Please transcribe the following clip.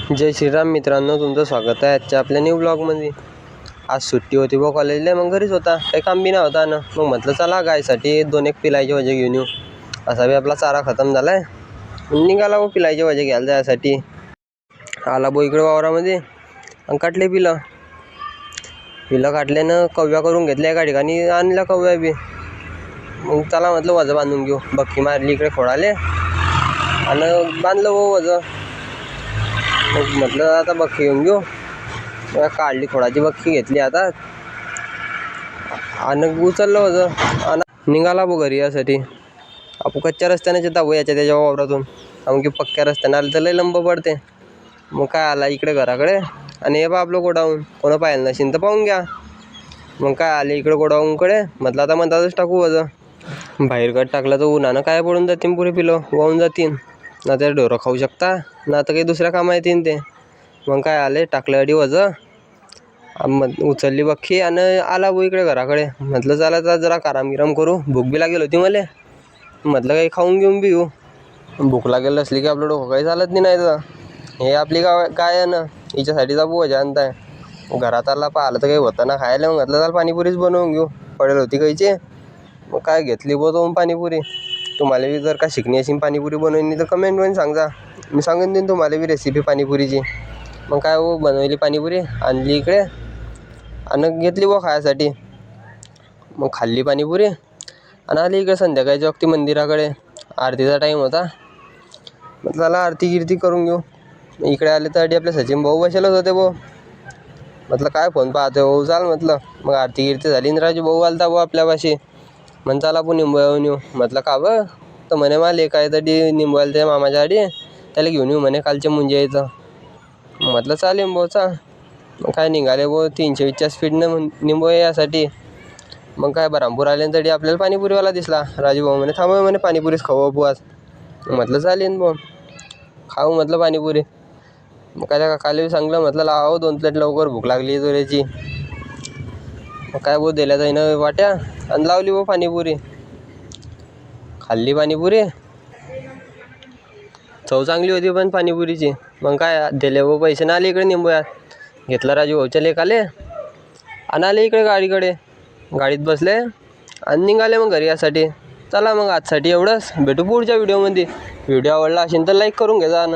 जय श्रीराम मित्रांनो, तुमचं स्वागत आहे आजच्या आपल्या न्यू ब्लॉगमध्ये. आज सुट्टी होती बा कॉलेजला, मग घरीच होता, काही काम बी नव्हता ना. मग म्हटलं चला गायसाठी 2-1 पिलायचे वजे घेऊन येऊ. असा बी आपला चारा खतम झाला आहे. निघाला व पिलायचे वजे घ्यायला जायसाठी. आला बो इकडे वावरामध्ये आणि काटले पिलं काटल्यानं कव्या करून घेतल्या एका ठिकाणी, आणल्या कव्या बी. मग चला म्हटलं वजं बांधून घेऊ. बक्की मारली इकडे खोडाले आणि बांधलं व वजं. मग म्हटलं आता बक्की घेऊन घेऊ. मग काढली खोडाची बक्की घेतली आता आणि उचललं होतं आणि निघाला बो घरी यासाठी. आपण कच्च्या रस्त्याने येता भाऊ त्याच्या वावरातून, की पक्क्या रस्त्याने आलं तर लय लंब पडते. मग काय आला इकडे घराकडे आणि हे बा आपलं गोडाऊन. कोणा पाहिलं नशीन तर पाहून घ्या. मग काय आले इकडे गोडाऊनकडे. म्हटलं आता म्हणतातच टाकू वजं. बाहेर गट टाकलं तर उन्हानं काय पडून जातील, पुरे पिलं वाहून जातील. ना ते ढोरं खाऊ शकता ना तर काही दुसऱ्या कामा येतील ते. मग काय आले टाकलं अडी वजं, उचलली बक्की आणि आला भाऊ इकडे घराकडे. म्हटलं चला तर जरा काराम करू. भूक बी लागेल होती मला. म्हटलं काही खाऊन घेऊन बी येऊ. भूक लागेल असली की आपलं डोकं काही चालत नाही. तर हे आपली काय आहे ना, हिच्यासाठीचा वजा आणताय. घरात आला पाहिलं तर काही होतं ना खायला. मग म्हटलं चला पाणीपुरीच बनवून घेऊ. पडेल होती काहीची. मग काय घेतली बो तो पाणीपुरी. तुम्हाला बी जर का शिकणी असेल पाणीपुरी बनवणी तर कमेंटमध्ये सांगा, मी सांगून देईन तुम्हाला बी रेसिपी पाणीपुरीची. मग काय हो बनवली पाणीपुरी, आणली इकडे आणि घेतली बो खायसाठी. मग खाल्ली पाणीपुरी आणि आली इकडे संध्याकाळच्या वक्ती मंदिराकडे. आरतीचा टाईम होता. म्हटलं चला आरती गिरती करून घेऊ. इकडे आले तर आपले सचिन भाऊ बसेलच होते भाऊ. म्हटलं काय फोन पाहते भाऊ, चाल म्हटलं. मग आरती गिरती झाली आणि राजू भाऊ आलता भाऊ आपल्यापाशी. म्हण चाल आपण निंबून येऊ. म्हटलं का बं, तर म्हणे मला काय तरी निंबवायला त्या मामाच्या आडी, त्याला घेऊन येऊ म्हणे कालच्या मुंजे यायचं. म्हटलं चालेल भाऊचा. मग काय निघाले भाऊ 320च्या स्पीडनं निंबू यासाठी. मग काय बरामपूर आल्यानंतर आपल्याला पाणीपुरीवाला दिसला. राजू भाऊ म्हणे थांबव म्हणे पाणीपुरीच खाऊ आपू आज. म्हटलं चालेल भाऊ खाऊ म्हटलं पाणीपुरी. मग काय त्या काकाला सांगलं, म्हटलं लावा 2 प्लेट लवकर, भूक लागली जोऱ्याची. मग काय भाऊ दिल्या जाईनं वाट्या आणि लावली भाऊ पाणीपुरी. खाल्ली पाणीपुरी, चव चांगली होती पण पाणीपुरीची. मग काय दिले भाऊ पैसे ना, आले इकडे निंबूया. घेतला राजू भाऊच्या लेकाले आणि आले इकडे गाडीकडे. गाडीत बसले आणि निघाले मग घरी यासाठी. चला मग आजसाठी एवढंच. भेटू पुढच्या व्हिडिओमध्ये. व्हिडिओ आवडला असेल तर लाईक करून घ्या.